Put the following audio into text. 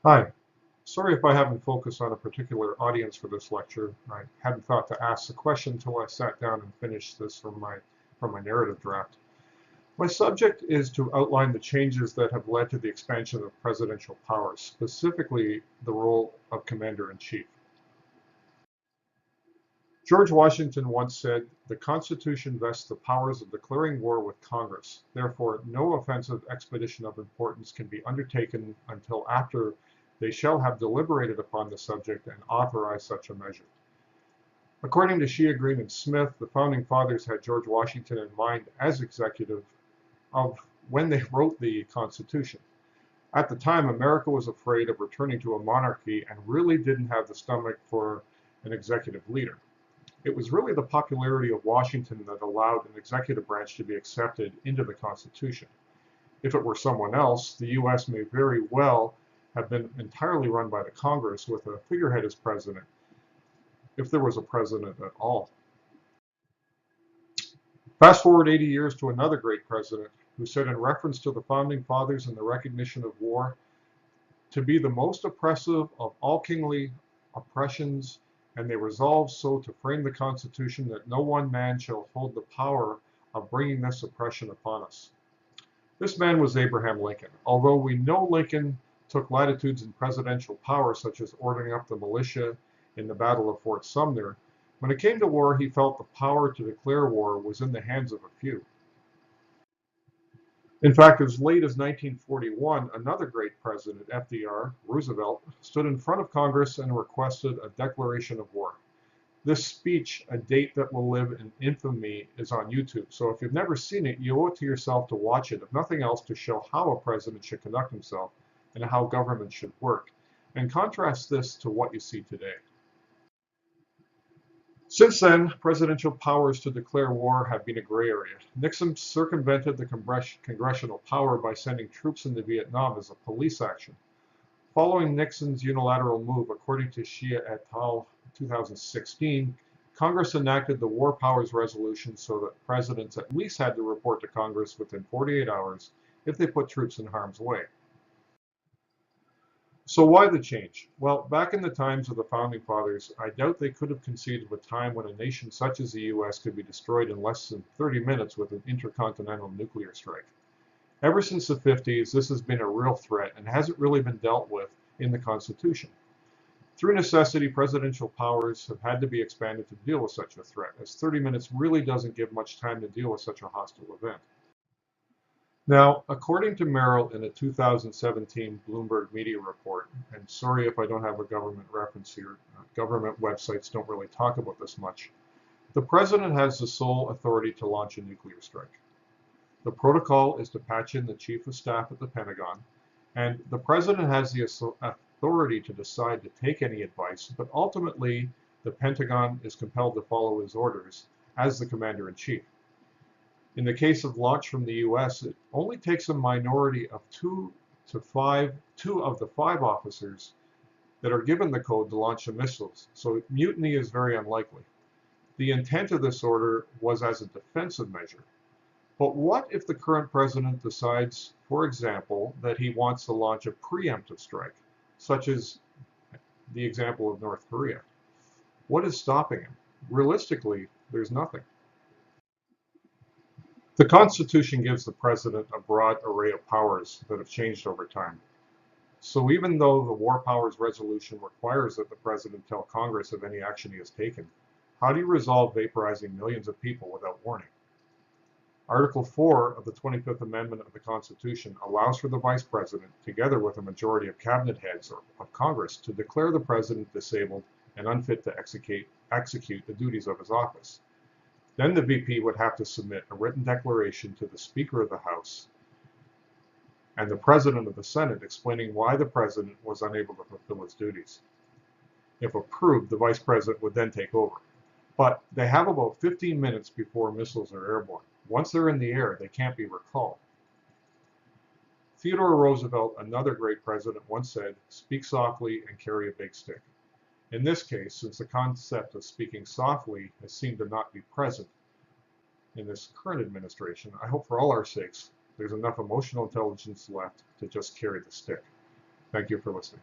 Hi. Sorry if I haven't focused on a particular audience for this lecture. I hadn't thought to ask the question until I sat down and finished this from my narrative draft. My subject is to outline the changes that have led to the expansion of presidential powers, specifically the role of commander-in-chief. George Washington once said, "The Constitution vests the powers of declaring war with Congress. Therefore, no offensive expedition of importance can be undertaken until after they shall have deliberated upon the subject and authorized such a measure." According to Shea, Green, and Smith, the founding fathers had George Washington in mind as executive of when they wrote the Constitution. At the time, America was afraid of returning to a monarchy and really didn't have the stomach for an executive leader. It was really the popularity of Washington that allowed an executive branch to be accepted into the Constitution. If it were someone else, the US may very well have been entirely run by the Congress with a figurehead as president, if there was a president at all. Fast forward 80 years to another great president who said, in reference to the founding fathers and the recognition of war, to be the most oppressive of all kingly oppressions, and they resolve so to frame the Constitution that no one man shall hold the power of bringing this oppression upon us. This man was Abraham Lincoln. Although we know Lincoln took latitudes in presidential power, such as ordering up the militia in the Battle of Fort Sumner, when it came to war, he felt the power to declare war was in the hands of a few. In fact, as late as 1941, another great president, FDR, Roosevelt, stood in front of Congress and requested a declaration of war. This speech, a date that will live in infamy, is on YouTube. So if you've never seen it, you owe it to yourself to watch it, if nothing else, to show how a president should conduct himself and how government should work. And contrast this to what you see today. Since then, presidential powers to declare war have been a gray area. Nixon circumvented the congressional power by sending troops into Vietnam as a police action. Following Nixon's unilateral move, according to Shea et al. 2016, Congress enacted the War Powers Resolution so that presidents at least had to report to Congress within 48 hours if they put troops in harm's way. So why the change? Well, back in the times of the Founding Fathers, I doubt they could have conceived of a time when a nation such as the US could be destroyed in less than 30 minutes with an intercontinental nuclear strike. Ever since the 50s, this has been a real threat and hasn't really been dealt with in the Constitution. Through necessity, presidential powers have had to be expanded to deal with such a threat, as 30 minutes really doesn't give much time to deal with such a hostile event. Now, according to Merrill in a 2017 Bloomberg Media report, and sorry if I don't have a government reference here, government websites don't really talk about this much, the president has the sole authority to launch a nuclear strike. The protocol is to patch in the chief of staff at the Pentagon, and the president has the authority to decide to take any advice, but ultimately the Pentagon is compelled to follow his orders as the commander-in-chief. In the case of launch from the US, it only takes a minority of two of the five officers that are given the code to launch the missiles, so mutiny is very unlikely. The intent of this order was as a defensive measure. But what if the current president decides, for example, that he wants to launch a preemptive strike, such as the example of North Korea? What is stopping him? Realistically, there's nothing. The Constitution gives the president a broad array of powers that have changed over time. So even though the War Powers Resolution requires that the president tell Congress of any action he has taken, how do you resolve vaporizing millions of people without warning? Article 4 of the 25th Amendment of the Constitution allows for the Vice President, together with a majority of cabinet heads of Congress, to declare the president disabled and unfit to execute the duties of his office. Then the VP would have to submit a written declaration to the Speaker of the House and the President of the Senate explaining why the President was unable to fulfill his duties. If approved, the Vice President would then take over. But they have about 15 minutes before missiles are airborne. Once they're in the air, they can't be recalled. Theodore Roosevelt, another great president, once said, "Speak softly and carry a big stick." In this case, since the concept of speaking softly has seemed to not be present in this current administration, I hope for all our sakes there's enough emotional intelligence left to just carry the stick. Thank you for listening.